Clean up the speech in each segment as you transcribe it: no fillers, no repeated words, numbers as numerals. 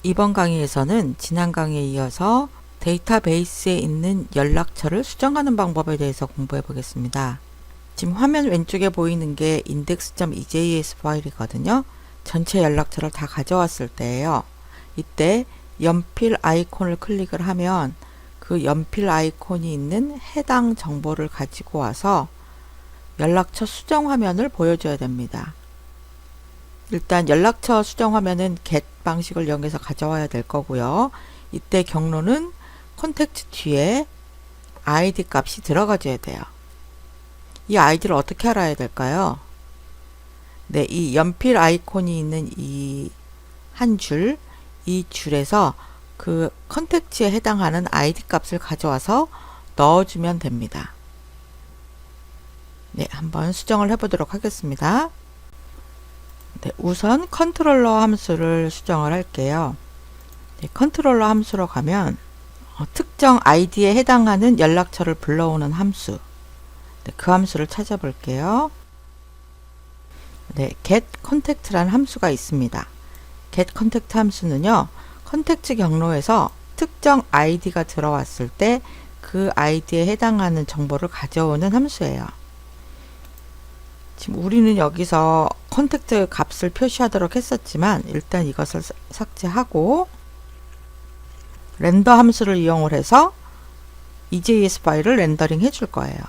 이번 강의에서는 지난 강의에 이어서 데이터베이스에 있는 연락처를 수정하는 방법에 대해서 공부해 보겠습니다. 지금 화면 왼쪽에 보이는 게 index.ejs 파일이거든요. 전체 연락처를 다 가져왔을 때예요. 이때 연필 아이콘을 클릭을 하면 그 연필 아이콘이 있는 해당 정보를 가지고 와서 연락처 수정 화면을 보여줘야 됩니다. 일단 연락처 수정 화면은 get 방식을 이용해서 가져와야 될 거고요. 이때 경로는 컨택트 뒤에 id 값이 들어가줘야 돼요. 이 아이디를 어떻게 알아야 될까요? 네, 이 연필 아이콘이 있는 이 한 줄, 이 줄에서 그 컨택트에 해당하는 아이디 값을 가져와서 넣어주면 됩니다. 네, 한번 수정을 해보도록 하겠습니다. 네, 우선 컨트롤러 함수를 수정을 할게요. 네, 컨트롤러 함수로 가면 특정 아이디에 해당하는 연락처를 불러오는 함수, 네, 그 함수를 찾아볼게요. 네, getContact라는 함수가 있습니다. getContact 함수는요, 컨택트 경로에서 특정 아이디가 들어왔을 때 그 아이디에 해당하는 정보를 가져오는 함수예요. 지금 우리는 여기서 컨택트 값을 표시하도록 했었지만 일단 이것을 삭제하고 렌더 함수를 이용을 해서 EJS 파일을 렌더링 해줄 거예요.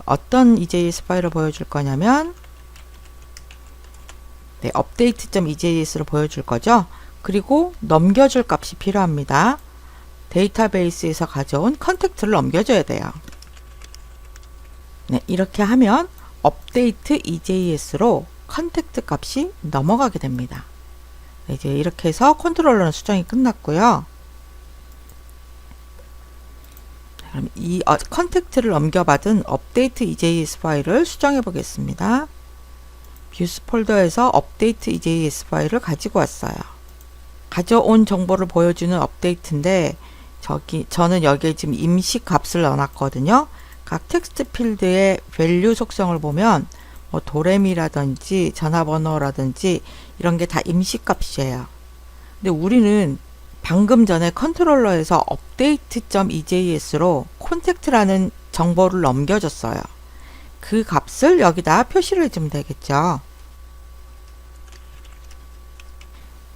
어떤 EJS 파일을 보여줄 거냐면 네, update.ejs로 보여줄 거죠. 그리고 넘겨줄 값이 필요합니다. 데이터베이스에서 가져온 컨택트를 넘겨줘야 돼요. 네, 이렇게 하면 update EJS로 컨택트 값이 넘어가게 됩니다. 네, 이제 이렇게 해서 컨트롤러는 수정이 끝났고요. 그럼 이 컨택트를 넘겨받은 update EJS 파일을 수정해 보겠습니다. 뷰스 폴더에서 update EJS 파일을 가지고 왔어요. 가져온 정보를 보여주는 업데이트인데 저는 여기에 지금 임시 값을 넣어놨거든요. 각 텍스트 필드의 밸류 속성을 보면 뭐 도레미라든지 전화번호라든지 이런 게 다 임시 값이에요. 근데 우리는 방금 전에 컨트롤러에서 update.ejs로 contact라는 정보를 넘겨줬어요. 그 값을 여기다 표시를 해주면 되겠죠.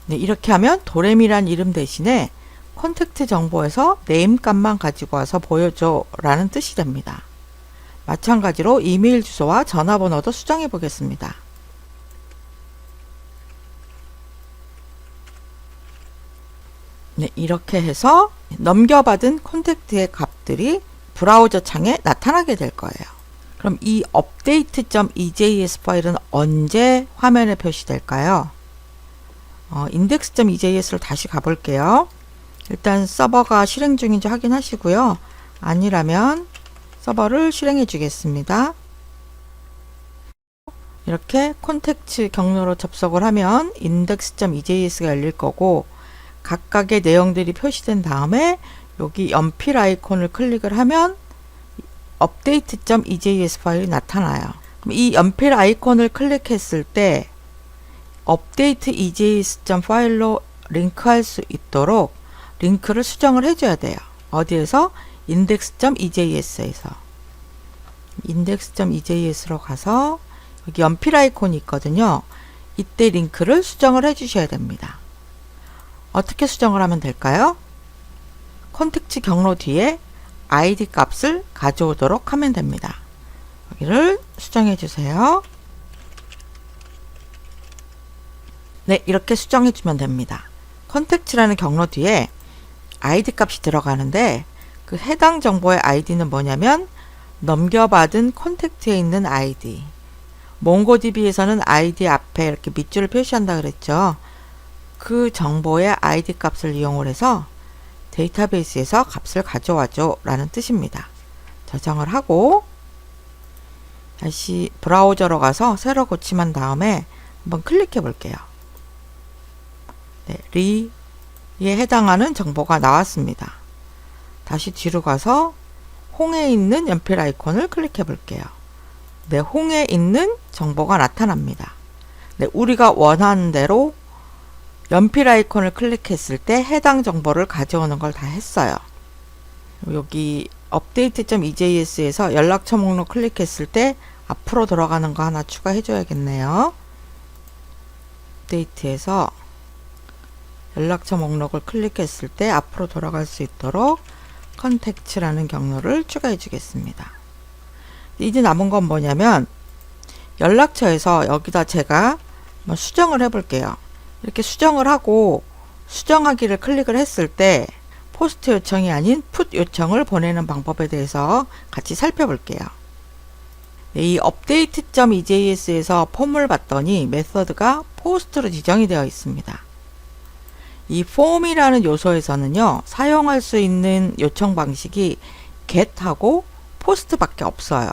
네, 이렇게 하면 도레미란 이름 대신에 컨택트 정보에서 네임 값만 가지고 와서 보여줘 라는 뜻이 됩니다. 마찬가지로 이메일 주소와 전화번호도 수정해 보겠습니다. 네, 이렇게 해서 넘겨받은 컨택트의 값들이 브라우저 창에 나타나게 될 거예요. 그럼 이 update.ejs 파일은 언제 화면에 표시될까요? index.ejs로 다시 가볼게요. 일단 서버가 실행 중인지 확인하시고요. 아니라면 서버를 실행해 주겠습니다. 이렇게 콘택트 경로로 접속을 하면 index.ejs가 열릴 거고 각각의 내용들이 표시된 다음에 여기 연필 아이콘을 클릭을 하면 update.ejs 파일이 나타나요. 그럼 이 연필 아이콘을 클릭했을 때 update.ejs 파일로 링크할 수 있도록 링크를 수정을 해줘야 돼요. 어디에서? index.ejs에서 index.ejs로 가서 여기 연필 아이콘이 있거든요. 이때 링크를 수정을 해주셔야 됩니다. 어떻게 수정을 하면 될까요? 컨택트 경로 뒤에 id 값을 가져오도록 하면 됩니다. 여기를 수정해 주세요. 네, 이렇게 수정해 주면 됩니다. 컨택트라는 경로 뒤에 id 값이 들어가는데 그 해당 정보의 id는 뭐냐면 넘겨받은 컨택트에 있는 id. 몽고DB에서는 id 앞에 이렇게 밑줄을 표시한다 그랬죠. 그 정보의 id 값을 이용을 해서 데이터베이스에서 값을 가져와줘 라는 뜻입니다. 저장을 하고 다시 브라우저로 가서 새로 고침한 다음에 한번 클릭해 볼게요. 네, 리에 해당하는 정보가 나왔습니다. 다시 뒤로 가서 홈에 있는 연필 아이콘을 클릭해 볼게요. 네, 홈에 있는 정보가 나타납니다. 네, 우리가 원하는 대로 연필 아이콘을 클릭했을 때 해당 정보를 가져오는 걸 다 했어요. 여기 update.ejs에서 연락처 목록 클릭했을 때 앞으로 돌아가는 거 하나 추가해 줘야겠네요. 업데이트에서 연락처 목록을 클릭했을 때 앞으로 돌아갈 수 있도록 contact라는 경로를 추가해 주겠습니다. 이제 남은 건 뭐냐면 연락처에서 여기다 제가 한번 수정을 해 볼게요. 이렇게 수정을 하고 수정하기를 클릭을 했을 때 포스트 요청이 아닌 풋 요청을 보내는 방법에 대해서 같이 살펴볼게요. 이 update.ejs에서 폼을 봤더니 메서드가 포스트로 지정이 되어 있습니다. 이 form이라는 요소에서는요, 사용할 수 있는 요청 방식이 get하고 post 밖에 없어요.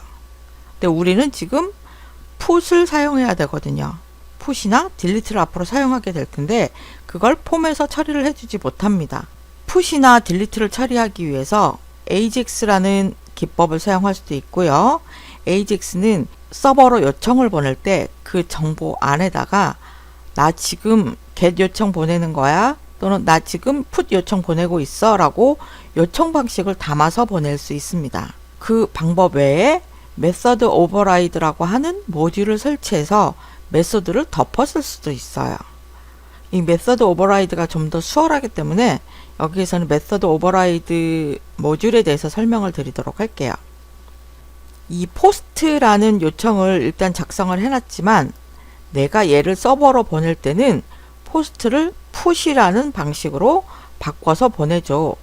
근데 우리는 지금 put을 사용해야 되거든요. put이나 delete를 앞으로 사용하게 될 텐데 그걸 폼에서 처리를 해주지 못합니다. put이나 delete를 처리하기 위해서 ajax라는 기법을 사용할 수도 있고요. ajax는 서버로 요청을 보낼 때 그 정보 안에다가 나 지금 get 요청 보내는 거야 또는 나 지금 put 요청 보내고 있어 라고 요청 방식을 담아서 보낼 수 있습니다. 그 방법 외에 메서드 오버라이드라고 하는 모듈을 설치해서 메서드를 덮어 쓸 수도 있어요. 이 메서드 오버라이드가 좀 더 수월하기 때문에 여기에서는 메서드 오버라이드 모듈에 대해서 설명을 드리도록 할게요. 이 포스트라는 요청을 일단 작성을 해놨지만 내가 얘를 서버로 보낼 때는 포스트를 푸시라는 방식으로 바꿔서 보내줘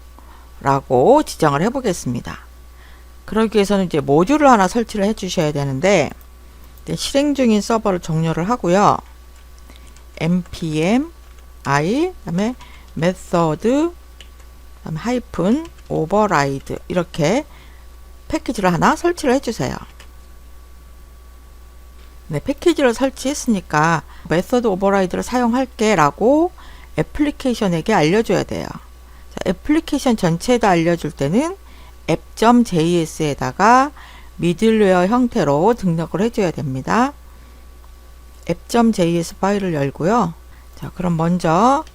라고 지정을 해 보겠습니다. 그러기 위해서는 이제 모듈을 하나 설치를 해 주셔야 되는데 실행 중인 서버를 종료를 하고요. npm i 그다음에 method 그다음에 하이픈 override 이렇게 패키지를 하나 설치를 해 주세요. 네, 패키지를 설치했으니까 메서드 오버라이드를 사용할게 라고 애플리케이션에게 알려줘야 돼요. 자, 애플리케이션 전체에다 알려줄 때는 app.js에다가 미들웨어 형태로 등록을 해줘야 됩니다. app.js 파일을 열고요. 자, 그럼 먼저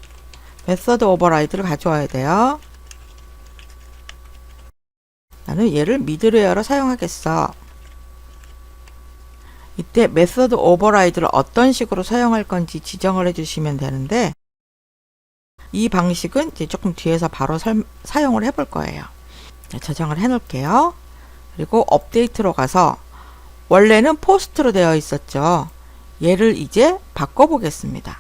메서드 오버라이드를 가져와야 돼요. 나는 얘를 미들웨어로 사용하겠어. 이때 메서드 오버라이드를 어떤 식으로 사용할 건지 지정을 해주시면 되는데 이 방식은 이제 조금 뒤에서 바로 사용을 해볼 거예요. 자, 저장을 해 놓을게요. 그리고 업데이트로 가서 원래는 포스트로 되어 있었죠. 얘를 이제 바꿔보겠습니다.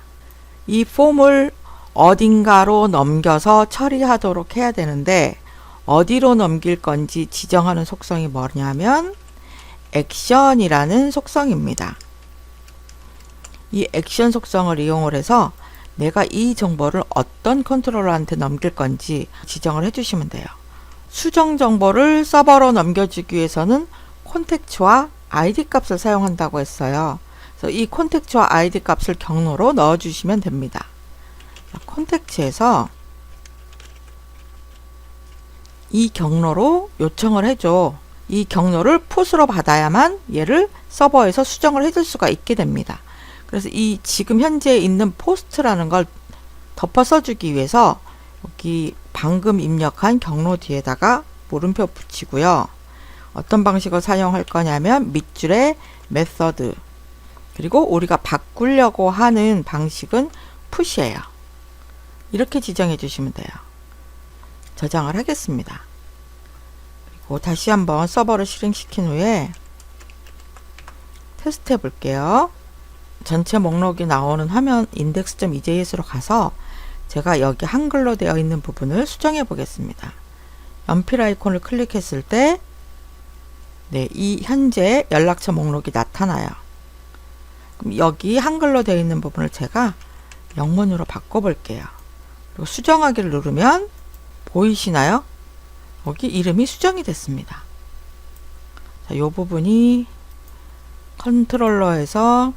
이 폼을 어딘가로 넘겨서 처리하도록 해야 되는데 어디로 넘길 건지 지정하는 속성이 뭐냐면 액션이라는 속성입니다. 이 액션 속성을 이용을 해서 내가 이 정보를 어떤 컨트롤러한테 넘길 건지 지정을 해주시면 돼요. 수정 정보를 서버로 넘겨주기 위해서는 콘텍트와 id 값을 사용한다고 했어요. 그래서 이 콘텍트와 id 값을 경로로 넣어주시면 됩니다. 콘텍트에서 이 경로로 요청을 해줘. 이 경로를 풋으로 받아야만 얘를 서버에서 수정을 해줄 수가 있게 됩니다. 그래서 이 지금 현재 있는 포스트라는 걸 덮어 써주기 위해서 여기 방금 입력한 경로 뒤에다가 물음표 붙이고요. 어떤 방식을 사용할 거냐면 밑줄에 메서드 그리고 우리가 바꾸려고 하는 방식은 푸시예요. 이렇게 지정해 주시면 돼요. 저장을 하겠습니다. 그리고 다시 한번 서버를 실행시킨 후에 테스트 해 볼게요. 전체 목록이 나오는 화면 index.ejs로 가서 제가 여기 한글로 되어 있는 부분을 수정해 보겠습니다. 연필 아이콘을 클릭했을 때 네, 이 현재 연락처 목록이 나타나요. 그럼 여기 한글로 되어 있는 부분을 제가 영문으로 바꿔 볼게요. 그리고 수정하기를 누르면 보이시나요? 여기 이름이 수정이 됐습니다. 자, 이 부분이 컨트롤러에서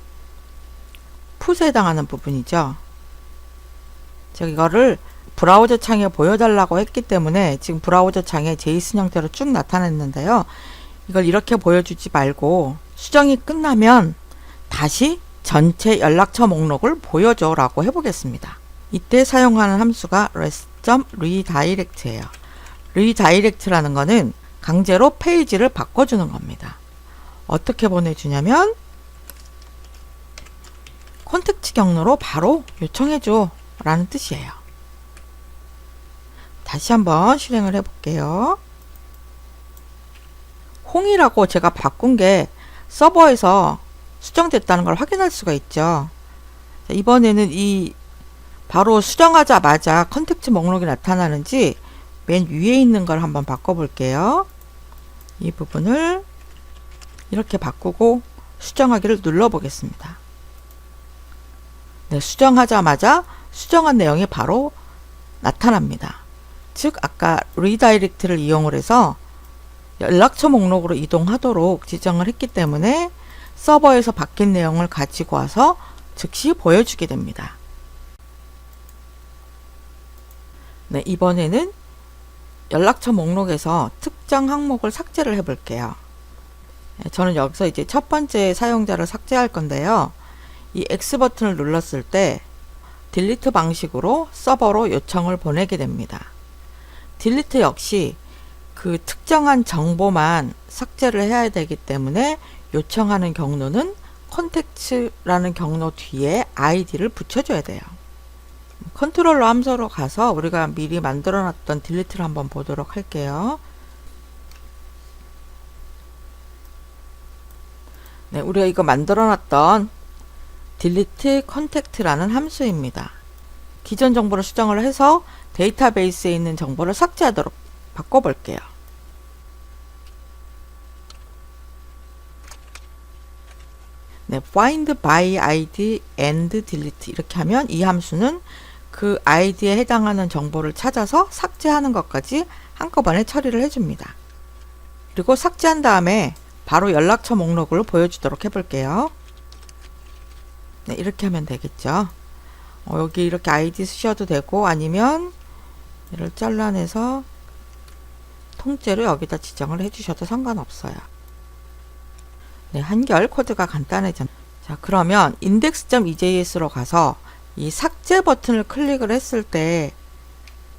풋에 해당하는 부분이죠. 제가 이거를 브라우저 창에 보여달라고 했기 때문에 지금 브라우저 창에 제이슨 형태로 쭉 나타냈는데요. 이걸 이렇게 보여주지 말고 수정이 끝나면 다시 전체 연락처 목록을 보여줘 라고 해보겠습니다. 이때 사용하는 함수가 res.redirect예요. redirect라는 거는 강제로 페이지를 바꿔주는 겁니다. 어떻게 보내주냐면 콘텍스트 경로로 바로 요청해줘 라는 뜻이에요. 다시 한번 실행을 해볼게요. 홍이라고 제가 바꾼 게 서버에서 수정됐다는 걸 확인할 수가 있죠. 이번에는 이 바로 수정하자마자 컨텍스트 목록이 나타나는지 맨 위에 있는 걸 한번 바꿔볼게요. 이 부분을 이렇게 바꾸고 수정하기를 눌러보겠습니다. 네, 수정하자마자 수정한 내용이 바로 나타납니다. 즉 아까 리다이렉트를 이용을 해서 연락처 목록으로 이동하도록 지정을 했기 때문에 서버에서 바뀐 내용을 가지고 와서 즉시 보여주게 됩니다. 네, 이번에는 연락처 목록에서 특정 항목을 삭제를 해 볼게요. 네, 저는 여기서 이제 첫 번째 사용자를 삭제할 건데요. 이 X 버튼을 눌렀을 때 딜리트 방식으로 서버로 요청을 보내게 됩니다. 딜리트 역시 그 특정한 정보만 삭제를 해야 되기 때문에 요청하는 경로는 컨텍스트라는 경로 뒤에 아이디를 붙여줘야 돼요. 컨트롤러 함수로 가서 우리가 미리 만들어 놨던 딜리트를 한번 보도록 할게요. 네, 우리가 이거 만들어 놨던 딜리트 컨택트라는 함수입니다. 기존 정보를 수정을 해서 데이터베이스에 있는 정보를 삭제하도록 바꿔볼게요. 네, find by id and delete 이렇게 하면 이 함수는 그 아이디에 해당하는 정보를 찾아서 삭제하는 것까지 한꺼번에 처리를 해줍니다. 그리고 삭제한 다음에 바로 연락처 목록을 보여주도록 해볼게요. 네, 이렇게 하면 되겠죠. 여기 이렇게 아이디 쓰셔도 되고 아니면 얘를 잘라내서 통째로 여기다 지정을 해주셔도 상관없어요. 네, 한결 코드가 간단해졌. 자, 그러면 index.ejs로 가서 이 삭제 버튼을 클릭을 했을 때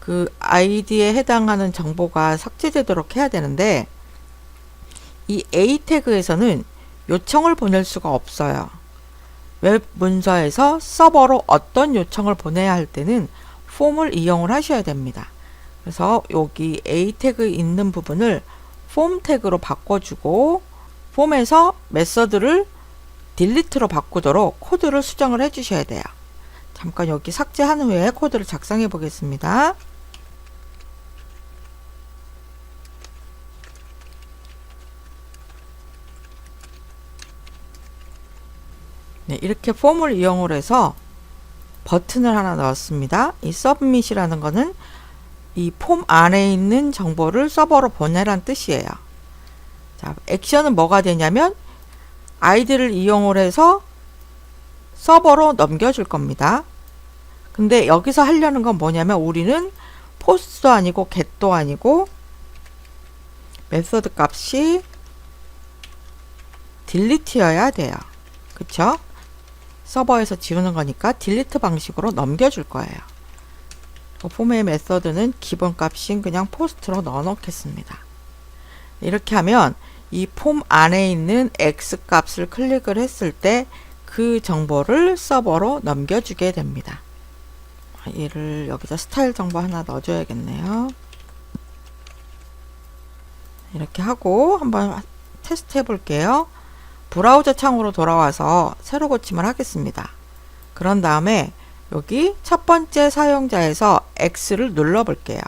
그 아이디에 해당하는 정보가 삭제되도록 해야 되는데 이 A 태그에서는 요청을 보낼 수가 없어요. 웹 문서에서 서버로 어떤 요청을 보내야 할 때는 폼을 이용을 하셔야 됩니다. 그래서 여기 A 태그 있는 부분을 폼 태그로 바꿔주고 폼에서 메서드를 딜리트로 바꾸도록 코드를 수정을 해 주셔야 돼요. 잠깐 여기 삭제한 후에 코드를 작성해 보겠습니다. 네, 이렇게 폼을 이용을 해서 버튼을 하나 넣었습니다. 이 submit이라는 거는 이 폼 안에 있는 정보를 서버로 보내란 뜻이에요. 자, 액션은 뭐가 되냐면 아이디를 이용을 해서 서버로 넘겨줄 겁니다. 근데 여기서 하려는 건 뭐냐면 우리는 포스트도 아니고 get도 아니고 메소드 값이 delete여야 돼요. 그쵸? 서버에서 지우는 거니까 딜리트 방식으로 넘겨줄 거예요. 폼의 메서드는 기본 값인 그냥 포스트로 넣어 놓겠습니다. 이렇게 하면 이 폼 안에 있는 X 값을 클릭을 했을 때 그 정보를 서버로 넘겨주게 됩니다. 얘를 여기다 스타일 정보 하나 넣어줘야겠네요. 이렇게 하고 한번 테스트 해볼게요. 브라우저 창으로 돌아와서 새로 고침을 하겠습니다. 그런 다음에 여기 첫 번째 사용자에서 X를 눌러 볼게요.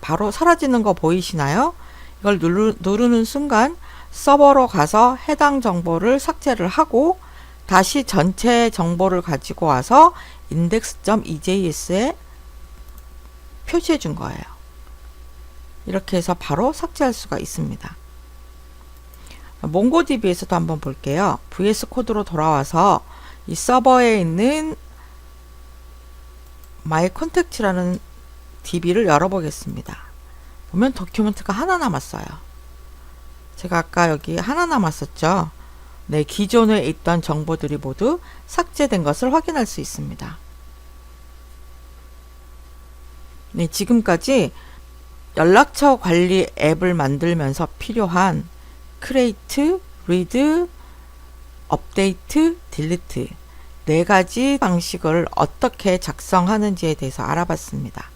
바로 사라지는 거 보이시나요? 이걸 누르는 순간 서버로 가서 해당 정보를 삭제를 하고 다시 전체 정보를 가지고 와서 index.ejs에 표시해 준 거예요. 이렇게 해서 바로 삭제할 수가 있습니다. 몽고DB에서도 한번 볼게요. VS 코드로 돌아와서 이 서버에 있는 mycontact라는 DB를 열어보겠습니다. 보면 도큐멘트가 하나 남았어요. 제가 아까 여기 하나 남았었죠. 네, 기존에 있던 정보들이 모두 삭제된 것을 확인할 수 있습니다. 네, 지금까지 연락처 관리 앱을 만들면서 필요한 크리에이트, 리드, 업데이트, 딜리트 네 가지 방식을 어떻게 작성하는지에 대해서 알아봤습니다.